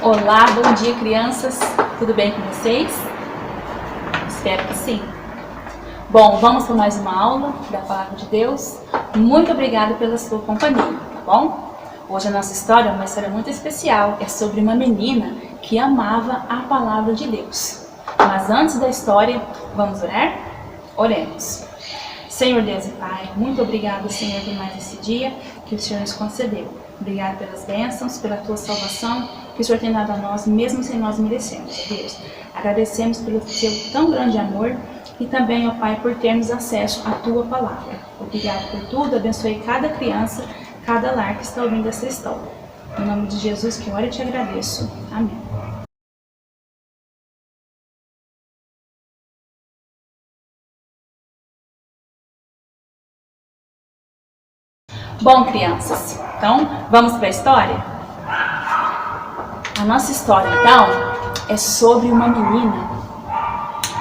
Olá, bom dia, crianças. Tudo bem com vocês? Espero que sim. Bom, vamos para mais uma aula da Palavra de Deus. Muito obrigada pela sua companhia, tá bom? Hoje a nossa história é uma história muito especial. É sobre uma menina que amava a Palavra de Deus. Mas antes da história, vamos orar? Oremos. Senhor Deus e Pai, muito obrigado, Senhor, por mais esse dia que o Senhor nos concedeu. Obrigado pelas bênçãos, pela Tua salvação, que o Senhor tem dado a nós, mesmo sem nós merecermos, Deus. Agradecemos pelo Seu tão grande amor e também, ó Pai, por termos acesso à Tua Palavra. Obrigado por tudo, abençoe cada criança, cada lar que está ouvindo essa história. Em nome de Jesus que eu oro e te agradeço. Amém. Bom, crianças, então vamos para a história? A nossa história, então, é sobre uma menina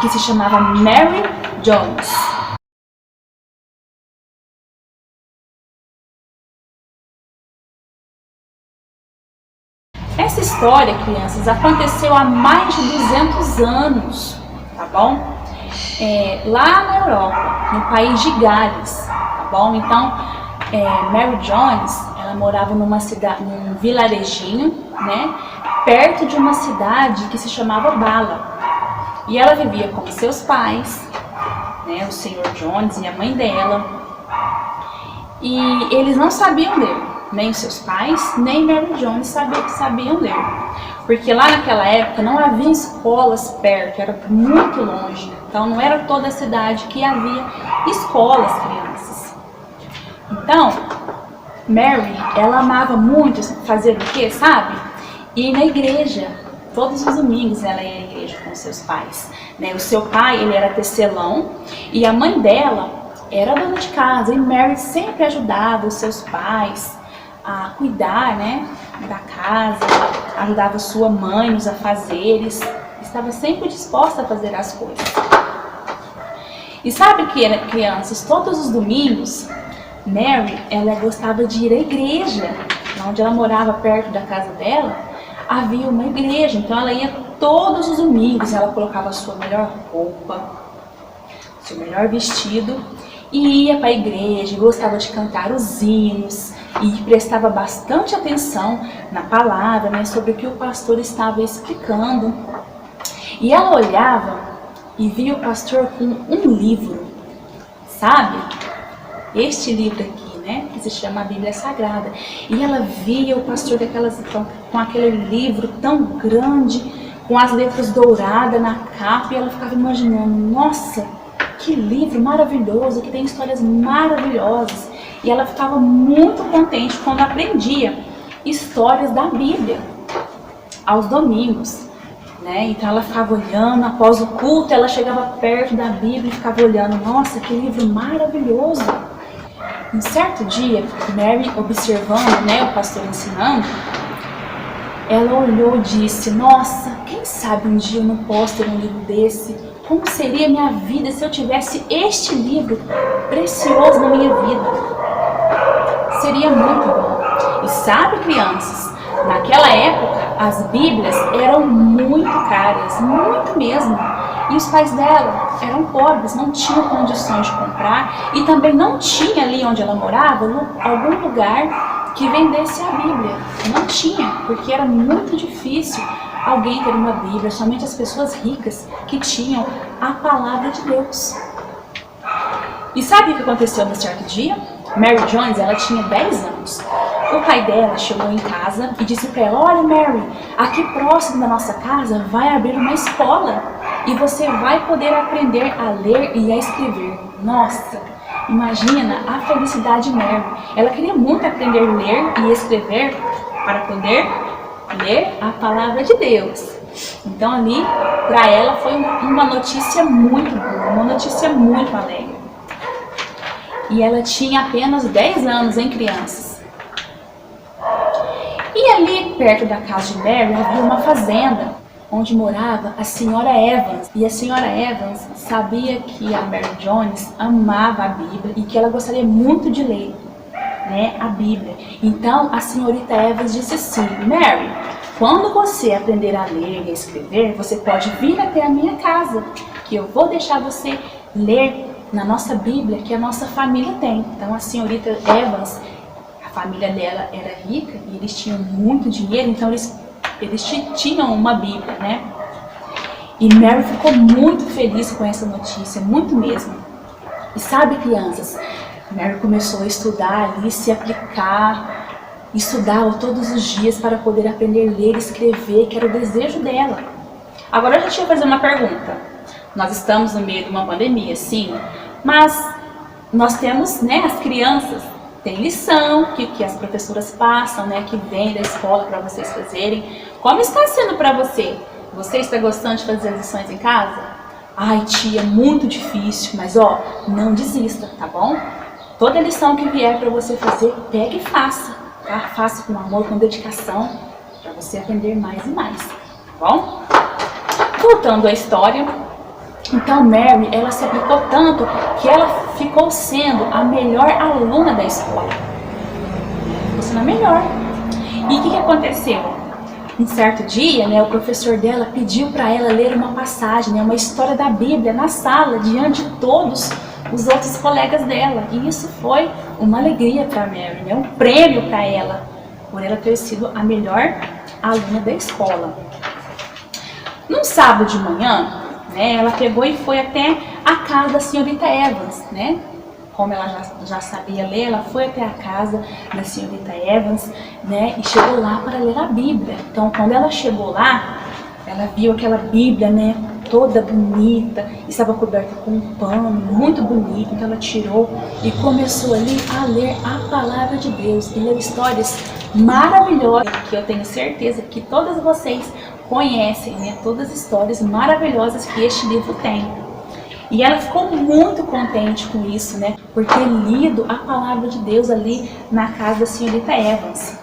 que se chamava Mary Jones. Essa história, crianças, aconteceu há mais de 200 anos, tá bom? Lá na Europa, no país de Gales, tá bom? Então, Mary Jones, ela morava numa cidade, num vilarejinho, né, perto de uma cidade que se chamava Bala. E ela vivia com seus pais, né, o Sr. Jones e a mãe dela. E eles não sabiam ler, nem os seus pais, nem Mary Jones sabiam ler. Porque lá naquela época não havia escolas perto, era muito longe. Então não era toda a cidade que havia escolas, crianças. Então, Mary, ela amava muito fazer o quê, sabe? Ir na igreja. Todos os domingos ela ia à igreja com seus pais, né? O seu pai, ele era tecelão e a mãe dela era dona de casa. E Mary sempre ajudava os seus pais a cuidar, né, da casa, ajudava sua mãe nos afazeres, estava sempre disposta a fazer as coisas. E sabe que, crianças, todos os domingos, Mary, ela gostava de ir à igreja. Onde ela morava, perto da casa dela, havia uma igreja. Então ela ia todos os domingos, ela colocava a sua melhor roupa, seu melhor vestido, e ia para a igreja, gostava de cantar os hinos, e prestava bastante atenção na palavra, né, sobre o que o pastor estava explicando. E ela olhava e via o pastor com um livro, sabe? Este livro aqui, né, que se chama a Bíblia Sagrada. E ela via o pastor com aquele livro tão grande, com as letras douradas na capa, e ela ficava imaginando, nossa, que livro maravilhoso, que tem histórias maravilhosas. E ela ficava muito contente quando aprendia histórias da Bíblia aos domingos, né? Então ela ficava olhando, após o culto, ela chegava perto da Bíblia e ficava olhando, nossa, que livro maravilhoso. Um certo dia, Mary, observando, né, o pastor ensinando, ela olhou e disse, nossa, quem sabe um dia eu não posso ter um livro desse? Como seria minha vida se eu tivesse este livro precioso na minha vida? Seria muito bom. E sabe, crianças, naquela época as Bíblias eram muito caras, muito mesmo. E os pais dela eram pobres, não tinham condições de comprar e também não tinha ali onde ela morava algum lugar que vendesse a Bíblia. Não tinha, porque era muito difícil alguém ter uma Bíblia, somente as pessoas ricas que tinham a palavra de Deus. E sabe o que aconteceu num certo dia? Mary Jones, ela tinha 10 anos. O pai dela chegou em casa e disse para ela, olha Mary, aqui próximo da nossa casa vai abrir uma escola e você vai poder aprender a ler e a escrever. Nossa, imagina a felicidade de Mary. Ela queria muito aprender a ler e escrever para poder ler a palavra de Deus. Então ali, para ela foi uma notícia muito boa, uma notícia muito alegre. E ela tinha apenas 10 anos, hein, crianças? E ali, perto da casa de Mary, havia uma fazenda, onde morava a senhora Evans. E a senhora Evans sabia que a Mary Jones amava a Bíblia e que ela gostaria muito de ler, né, a Bíblia. Então, a senhorita Evans disse assim, Mary, quando você aprender a ler e a escrever, você pode vir até a minha casa, que eu vou deixar você ler na nossa Bíblia que a nossa família tem. Então a senhorita Evans, a família dela era rica e eles tinham muito dinheiro, então eles tinham uma Bíblia, né? E Mary ficou muito feliz com essa notícia, muito mesmo. E sabe, crianças, Mary começou a estudar ali, se aplicar, estudava todos os dias para poder aprender a ler e escrever, que era o desejo dela. Agora a gente vai fazer uma pergunta. Nós estamos no meio de uma pandemia, sim, mas nós temos, né, as crianças, tem lição que as professoras passam, né, que vem da escola para vocês fazerem. Como está sendo para você? Você está gostando de fazer as lições em casa? Ai, tia, muito difícil, mas ó, não desista, tá bom? Toda lição que vier para você fazer, pegue e faça, tá? Faça com amor, com dedicação, para você aprender mais e mais, tá bom? Voltando à história, então Mary, ela se aplicou tanto que ela ficou sendo a melhor aluna da escola. Ficou sendo a melhor. E o que aconteceu? Um certo dia, né, o professor dela pediu para ela ler uma passagem, né, uma história da Bíblia na sala, diante de todos os outros colegas dela. E isso foi uma alegria para Mary, né, um prêmio para ela, por ela ter sido a melhor aluna da escola. Num sábado de manhã, né, ela pegou e foi até a casa da senhorita Evans, né? Como ela já sabia ler, ela foi até a casa da senhorita Evans, né, e chegou lá para ler a Bíblia. Então, quando ela chegou lá, ela viu aquela Bíblia, né, toda bonita, estava coberta com um pano muito bonito. Então ela tirou e começou ali a ler a palavra de Deus e leu histórias maravilhosas, que eu tenho certeza que todas vocês conhecem, né, todas as histórias maravilhosas que este livro tem. E ela ficou muito contente com isso, né, por ter lido a palavra de Deus ali na casa da senhorita Evans.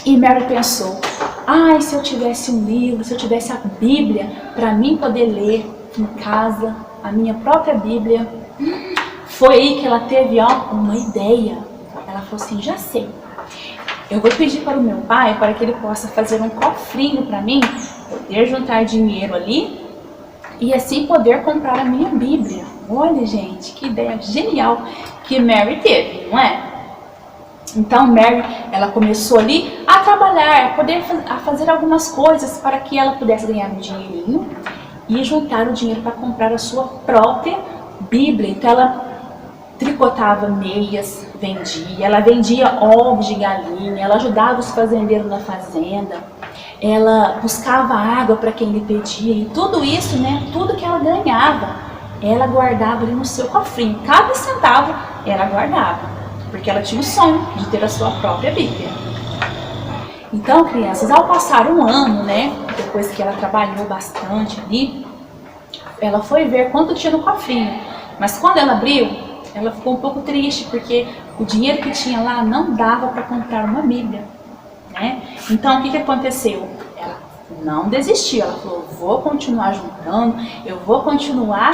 E Mary pensou, ai, se eu tivesse um livro, se eu tivesse a Bíblia para mim poder ler em casa, a minha própria Bíblia. Foi aí que ela teve, ó, uma ideia. Ela falou assim, já sei. Eu vou pedir para o meu pai para que ele possa fazer um cofrinho para mim, poder juntar dinheiro ali e assim poder comprar a minha Bíblia. Olha, gente, que ideia genial que Mary teve, não é? Então Mary, ela começou ali a trabalhar, a fazer algumas coisas para que ela pudesse ganhar um dinheirinho e juntar o dinheiro para comprar a sua própria Bíblia. Então ela tricotava meias, vendia, ela vendia ovos de galinha, ela ajudava os fazendeiros na fazenda, ela buscava água para quem lhe pedia, e tudo isso, né, tudo que ela ganhava, ela guardava ali no seu cofrinho, cada centavo ela guardava, porque ela tinha o sonho de ter a sua própria Bíblia. Então, crianças, ao passar um ano, né, depois que ela trabalhou bastante ali, ela foi ver quanto tinha no cofrinho, mas quando ela abriu, ela ficou um pouco triste, porque o dinheiro que tinha lá não dava para comprar uma Bíblia, né? Então, o que aconteceu? Ela não desistiu, ela falou, vou continuar juntando, eu vou continuar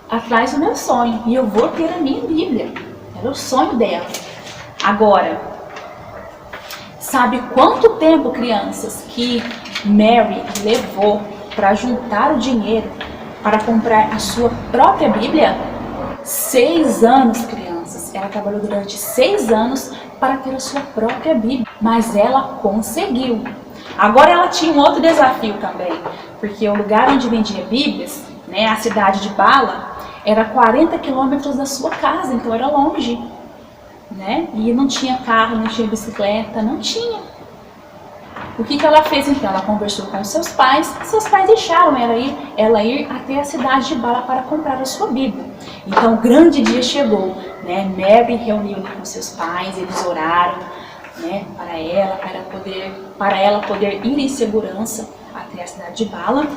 atrás do meu sonho, e eu vou ter a minha Bíblia. Era o sonho dela. Agora, sabe quanto tempo, crianças, que Mary levou para juntar o dinheiro para comprar a sua própria Bíblia? 6 anos, crianças. Ela trabalhou durante 6 anos para ter a sua própria Bíblia, mas ela conseguiu. Agora ela tinha um outro desafio também, porque o lugar onde vendia Bíblias, né, a cidade de Bala, era 40 quilômetros da sua casa, então era longe, né? E não tinha carro, não tinha bicicleta, não tinha. O que ela fez então? Ela conversou com seus pais deixaram ela ir até a cidade de Bala para comprar a sua Bíblia. Então o grande dia chegou, né? Mary reuniu com seus pais, eles oraram, né, para ela poder ir em segurança até a cidade de Bala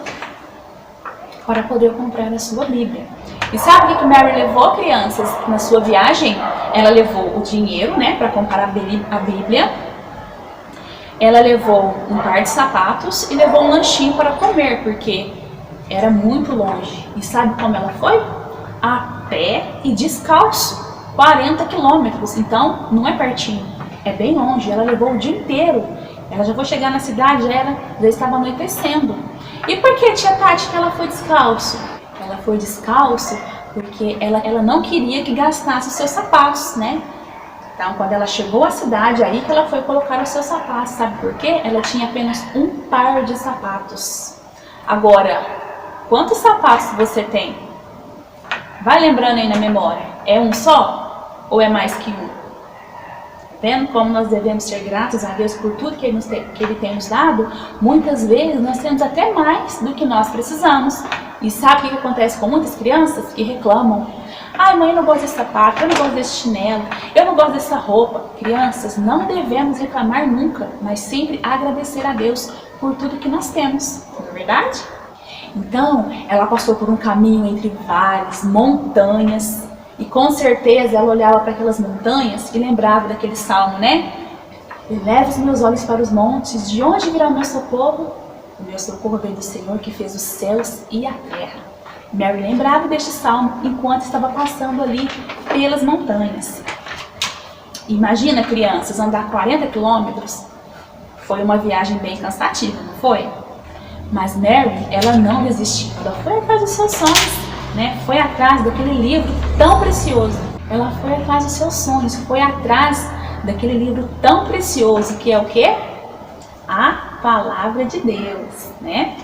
para poder comprar a sua Bíblia. E sabe o que Mary levou, crianças, na sua viagem? Ela levou o dinheiro, né, para comprar a Bíblia. Ela levou um par de sapatos e levou um lanchinho para comer, porque era muito longe. E sabe como ela foi? A pé e descalço, 40 quilômetros. Então, não é pertinho, é bem longe. Ela levou o dia inteiro Ela já foi chegar na cidade, já estava anoitecendo. E por que, tia Tati, que ela foi descalço? Ela foi descalço porque ela não queria que gastasse os seus sapatos, né? Então, quando ela chegou à cidade, aí que ela foi colocar os seus sapatos. Sabe por quê? Ela tinha apenas um par de sapatos. Agora, quantos sapatos você tem? Vai lembrando aí na memória. É um só? Ou é mais que um? Vendo como nós devemos ser gratos a Deus por tudo que Ele tem nos dado? Muitas vezes nós temos até mais do que nós precisamos. E sabe o que acontece com muitas crianças que reclamam? Ai, mãe, eu não gosto desse sapato, eu não gosto desse chinelo, eu não gosto dessa roupa. Crianças, não devemos reclamar nunca, mas sempre agradecer a Deus por tudo que nós temos. Não é verdade? Então, ela passou por um caminho entre vales, montanhas, e com certeza ela olhava para aquelas montanhas e lembrava daquele salmo, né? Eleva os meus olhos para os montes, de onde virá o meu socorro? O meu socorro vem do Senhor que fez os céus e a terra. Mary lembrava deste salmo enquanto estava passando ali pelas montanhas. Imagina, crianças, andar 40 quilômetros. Foi uma viagem bem cansativa, não foi? Mas Mary, ela não desistiu. Ela foi atrás dos seus sonhos, né? Foi atrás daquele livro tão precioso. Ela foi atrás dos seus sonhos, foi atrás daquele livro tão precioso que é o quê? A Palavra de Deus, né?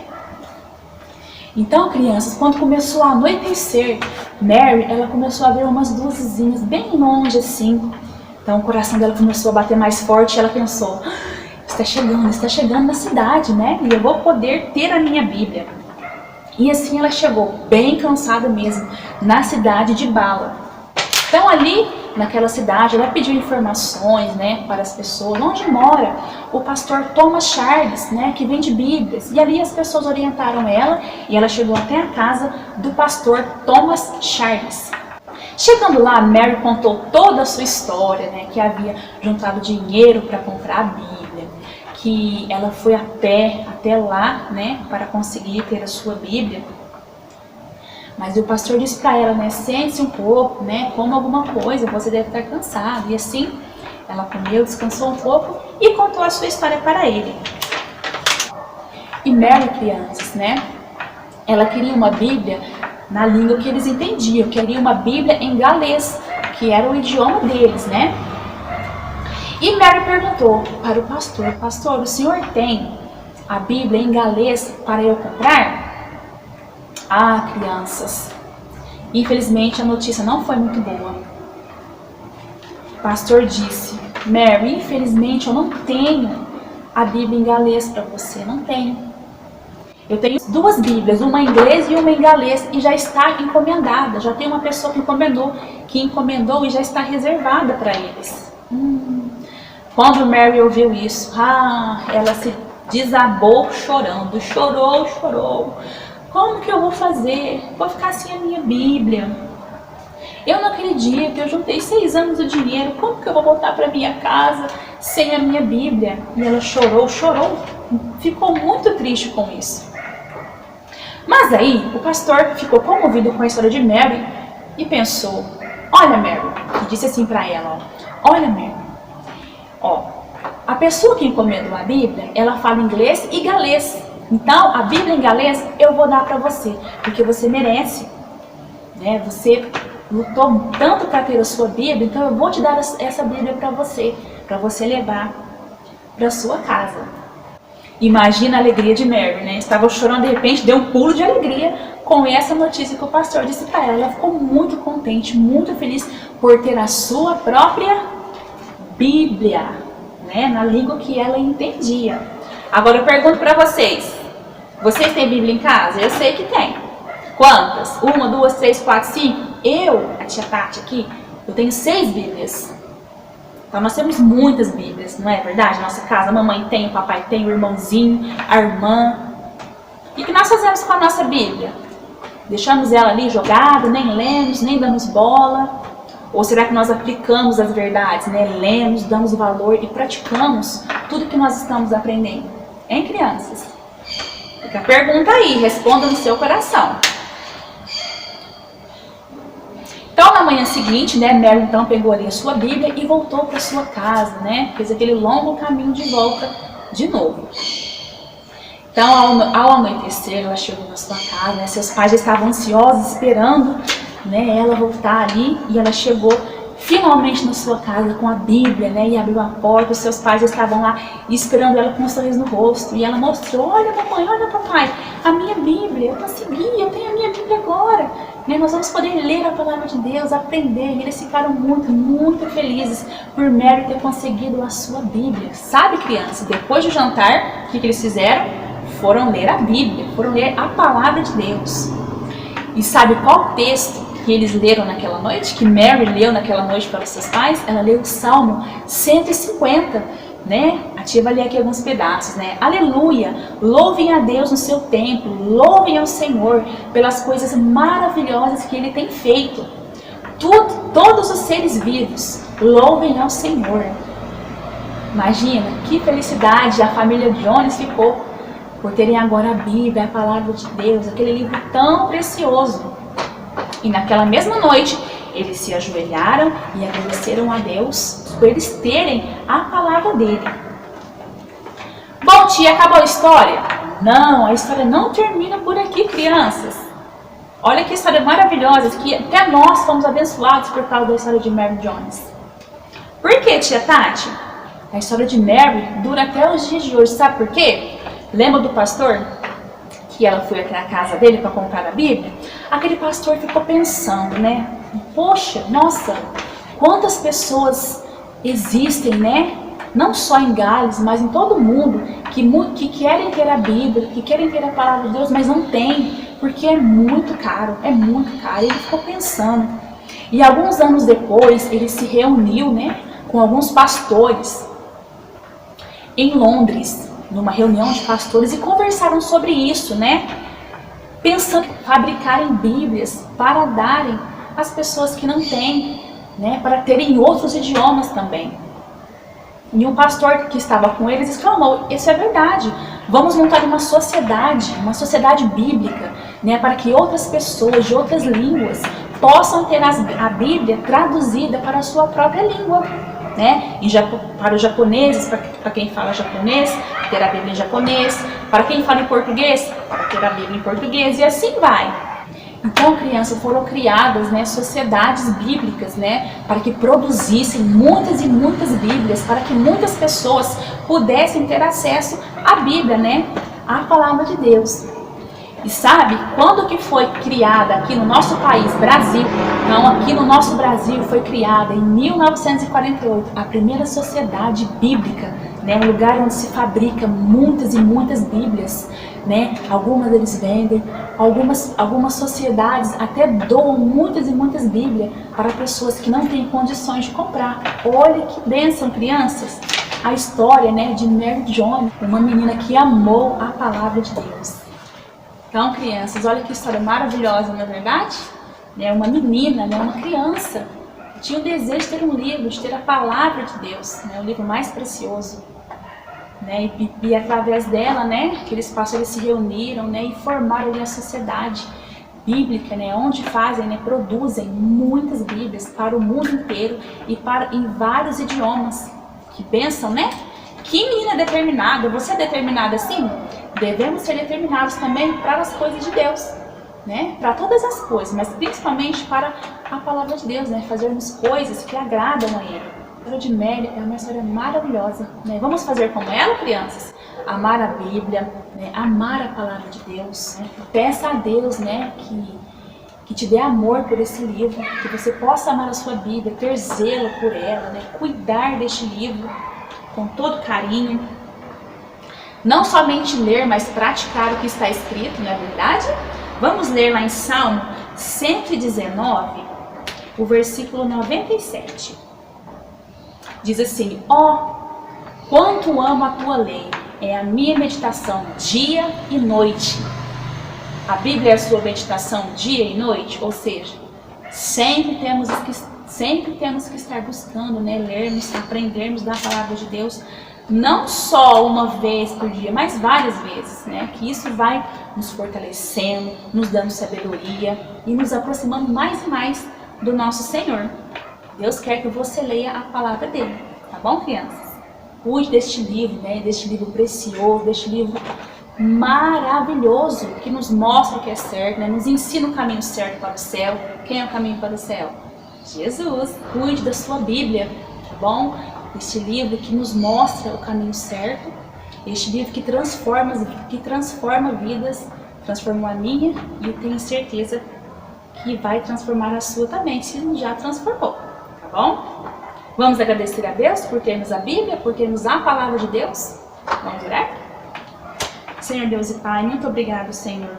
Então, crianças, quando começou a anoitecer, Mary, ela começou a ver umas luzezinhas bem longe assim. Então, o coração dela começou a bater mais forte e ela pensou: está chegando na cidade, né? E eu vou poder ter a minha Bíblia. E assim ela chegou, bem cansada mesmo, na cidade de Bala. Então ali, naquela cidade, ela pediu informações, né, para as pessoas, onde mora o pastor Thomas Charles, né, que vende Bíblias. E ali as pessoas orientaram ela e ela chegou até a casa do pastor Thomas Charles. Chegando lá, Mary contou toda a sua história, né, que havia juntado dinheiro para comprar a Bíblia, que ela foi a pé até lá, né, para conseguir ter a sua Bíblia. Mas o pastor disse para ela, né, sente-se um pouco, né, coma alguma coisa, você deve estar cansada. E assim, ela comeu, descansou um pouco e contou a sua história para ele. E Mary, crianças, né, ela queria uma Bíblia na língua que eles entendiam, queria uma Bíblia em galês, que era o idioma deles, né. E Mary perguntou para o pastor: pastor, o senhor tem a Bíblia em galês para eu comprar? Ah, crianças, infelizmente a notícia não foi muito boa. O pastor disse: Mary, infelizmente eu não tenho a Bíblia em galês para você, não tenho. Eu tenho duas Bíblias, uma em inglês e uma em galês, e já está encomendada, já tem uma pessoa que encomendou e já está reservada para eles. Quando Mary ouviu isso, ela se desabou chorando, chorou. Como que eu vou fazer? Vou ficar sem a minha Bíblia. Eu não acredito, eu juntei 6 anos do dinheiro, como que eu vou voltar para minha casa sem a minha Bíblia? E ela chorou, ficou muito triste com isso. Mas aí, o pastor ficou comovido com a história de Mary e pensou: olha, Mary, e disse assim para ela: olha, Mary, a pessoa que encomendou a Bíblia, ela fala inglês e galês. Então, a Bíblia em galês eu vou dar para você, porque você merece, né? Você lutou tanto para ter a sua Bíblia, então eu vou te dar essa Bíblia para você levar para sua casa. Imagina a alegria de Mary, né? Estava chorando, de repente deu um pulo de alegria com essa notícia que o pastor disse para ela. Ela ficou muito contente, muito feliz por ter a sua própria Bíblia, né? Na língua que ela entendia. Agora eu pergunto para vocês têm Bíblia em casa? Eu sei que tem. Quantas? 1, 2, 3, 4, 5? Eu, a tia Tati aqui, eu tenho 6 Bíblias. Então nós temos muitas Bíblias, não é verdade? Nossa casa, a mamãe tem, o papai tem, o irmãozinho, a irmã. E o que nós fazemos com a nossa Bíblia? Deixamos ela ali jogada, nem lemos, nem damos bola? Ou será que nós aplicamos as verdades, né? Lemos, damos valor e praticamos tudo que nós estamos aprendendo? Hein, crianças? Fica a pergunta aí, responda no seu coração. Então, na manhã seguinte, né, Mary então pegou ali a sua Bíblia e voltou para sua casa, né? Fez aquele longo caminho de volta, de novo. Então, ao anoitecer, ela chegou na sua casa, né? Seus pais já estavam ansiosos, esperando, né, ela voltar ali, e ela chegou finalmente na sua casa com a Bíblia, né, e abriu a porta. Os seus pais já estavam lá esperando ela com um sorriso no rosto, e ela mostrou: olha mamãe, olha papai, a minha Bíblia, eu consegui, eu tenho a minha Bíblia agora, né, nós vamos poder ler a palavra de Deus, aprender. E eles ficaram muito, muito felizes por Mary ter conseguido a sua Bíblia. Sabe, crianças, depois do jantar, o que eles fizeram? Foram ler a Bíblia, foram ler a palavra de Deus. E sabe qual texto que eles leram naquela noite, que Mary leu naquela noite para os seus pais? Ela leu o Salmo 150, né? A tia vai ler aqui alguns pedaços, né? Aleluia! Louvem a Deus no seu templo, louvem ao Senhor pelas coisas maravilhosas que Ele tem feito. Todos os seres vivos, louvem ao Senhor. Imagina, que felicidade a família Jones ficou por terem agora a Bíblia, a palavra de Deus, aquele livro tão precioso. E naquela mesma noite, eles se ajoelharam e agradeceram a Deus por eles terem a palavra dele. Bom, tia, acabou a história? Não, a história não termina por aqui, crianças. Olha que história maravilhosa, que até nós fomos abençoados por causa da história de Mary Jones. Por que, tia Tati? A história de Mary dura até os dias de hoje, sabe por quê? Lembra do pastor que ela foi até a casa dele para comprar a Bíblia? Aquele pastor ficou pensando, né? Poxa, nossa, quantas pessoas existem, né? Não só em Gales, mas em todo o mundo, que querem ter a Bíblia, que querem ter a palavra de Deus, mas não tem, porque é muito caro, é muito caro. Ele ficou pensando. E alguns anos depois, ele se reuniu, né, com alguns pastores em Londres, numa reunião de pastores, e conversaram sobre isso, né? Pensando em fabricarem Bíblias para darem às pessoas que não têm, né? Para terem outros idiomas também. E um pastor que estava com eles exclamou: isso é verdade, vamos montar uma sociedade bíblica, né? Para que outras pessoas de outras línguas possam ter a Bíblia traduzida para a sua própria língua. Né? Para os japoneses, para quem fala japonês, ter a Bíblia em japonês, para quem fala em português, para ter a Bíblia em português, e assim vai. Então, crianças, foram criadas, né, sociedades bíblicas, né, para que produzissem muitas e muitas Bíblias, para que muitas pessoas pudessem ter acesso à Bíblia, né, à palavra de Deus. E sabe quando que foi criada aqui no nosso país, Brasil? Então, aqui no nosso Brasil foi criada em 1948 a primeira sociedade bíblica, né? Um lugar onde se fabrica muitas e muitas Bíblias, né? Algumas eles vendem, algumas sociedades até doam muitas e muitas Bíblias para pessoas que não têm condições de comprar. Olha que bênção, crianças! A história, né, de Mary Jones, uma menina que amou a palavra de Deus. Então, crianças, olha que história maravilhosa, não é verdade? Uma menina, né, uma criança, tinha o desejo de ter um livro, de ter a palavra de Deus, né, o livro mais precioso. Né, e através dela, né, aqueles pastores se reuniram, né, e formaram ali a sociedade bíblica, né, onde fazem, né, produzem muitas Bíblias para o mundo inteiro e em vários idiomas. Que bênção, né? Que menina determinada! Você é determinada assim? Devemos ser determinados também para as coisas de Deus, né? Para todas as coisas, mas principalmente para a palavra de Deus, né? Fazermos coisas que agradam a Ele. A história de Mary é uma história maravilhosa, né? Vamos fazer como ela, crianças? Amar a Bíblia, né? Amar a palavra de Deus, né? Peça a Deus, né, que te dê amor por esse livro, que você possa amar a sua Bíblia, ter zelo por ela, né? Cuidar deste livro com todo carinho. Não somente ler, mas praticar o que está escrito, não é verdade? Vamos ler lá em Salmo 119, o versículo 97. Diz assim: ó, quanto amo a tua lei, é a minha meditação dia e noite. A Bíblia é a sua meditação dia e noite, ou seja, sempre temos que estar buscando, né, lermos, aprendermos da palavra de Deus, não só uma vez por dia, mas várias vezes, né? Que isso vai nos fortalecendo, nos dando sabedoria e nos aproximando mais e mais do nosso Senhor. Deus quer que você leia a palavra dele, tá bom, crianças? Cuide deste livro, né? Deste livro precioso, deste livro maravilhoso que nos mostra o que é certo, né? Nos ensina o caminho certo para o céu. Quem é o caminho para o céu? Jesus. Cuide da sua Bíblia, tá bom? Este livro que nos mostra o caminho certo, este livro que transforma vidas, transformou a minha e eu tenho certeza que vai transformar a sua também, se não já transformou, tá bom? Vamos agradecer a Deus por termos a Bíblia, por termos a Palavra de Deus? Vamos orar? Senhor Deus e Pai, muito obrigado, Senhor,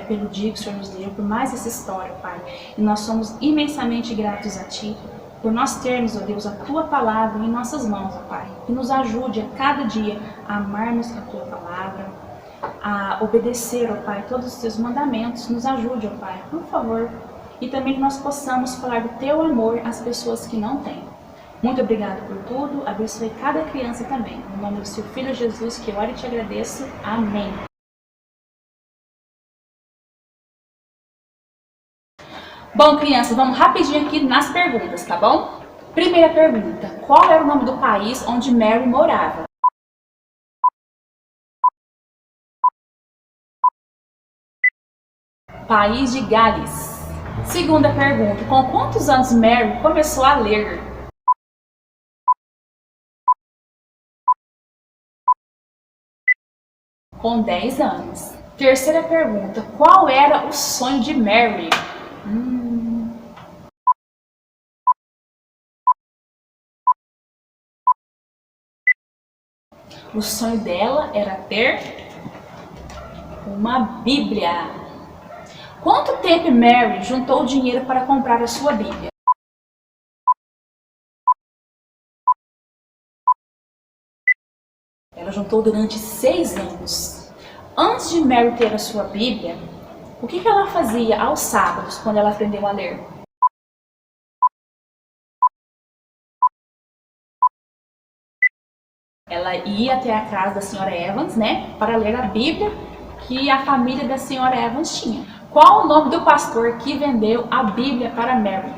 pelo dia que o Senhor nos deu, por mais essa história, Pai. E nós somos imensamente gratos a Ti, por nós termos, ó Deus, a Tua Palavra em nossas mãos, ó Pai. Que nos ajude a cada dia a amarmos a Tua Palavra, a obedecer, ó Pai, todos os Teus mandamentos. Nos ajude, ó Pai, por favor. E também que nós possamos falar do Teu amor às pessoas que não têm. Muito obrigado por tudo, abençoe cada criança também. No nome do Seu Filho Jesus, que eu oro e te agradeço. Amém. Bom, crianças, vamos rapidinho aqui nas perguntas, tá bom? Primeira pergunta, qual era o nome do país onde Mary morava? País de Gales. Segunda pergunta, com quantos anos Mary começou a ler? Com 10 anos. Terceira pergunta, qual era o sonho de Mary? O sonho dela era ter uma Bíblia. Quanto tempo Mary juntou dinheiro para comprar a sua Bíblia? Ela juntou durante 6 anos. Antes de Mary ter a sua Bíblia, o que ela fazia aos sábados quando ela aprendeu a ler? Ela ia até a casa da senhora Evans, né, para ler a Bíblia que a família da senhora Evans tinha. Qual o nome do pastor que vendeu a Bíblia para Mary?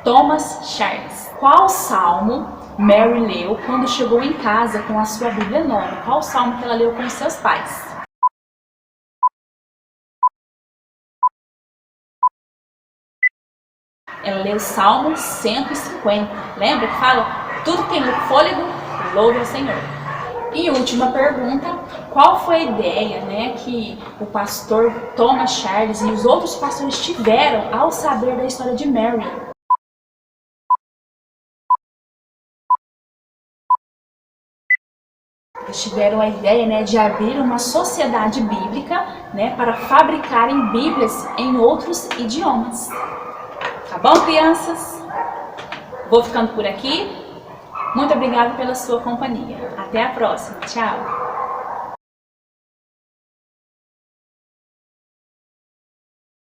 Thomas Charles. Qual salmo Mary leu quando chegou em casa com a sua Bíblia nova? Qual o salmo que ela leu com seus pais? Ela leu o Salmo 150. Lembra que fala? Tudo tem fôlego, louve ao Senhor. E última pergunta, qual foi a ideia, né, que o pastor Thomas Charles e os outros pastores tiveram ao saber da história de Mary? Eles tiveram a ideia, né, de abrir uma sociedade bíblica, né, para fabricarem Bíblias em outros idiomas. Tá bom, crianças? Vou ficando por aqui. Muito obrigada pela sua companhia. Até a próxima. Tchau!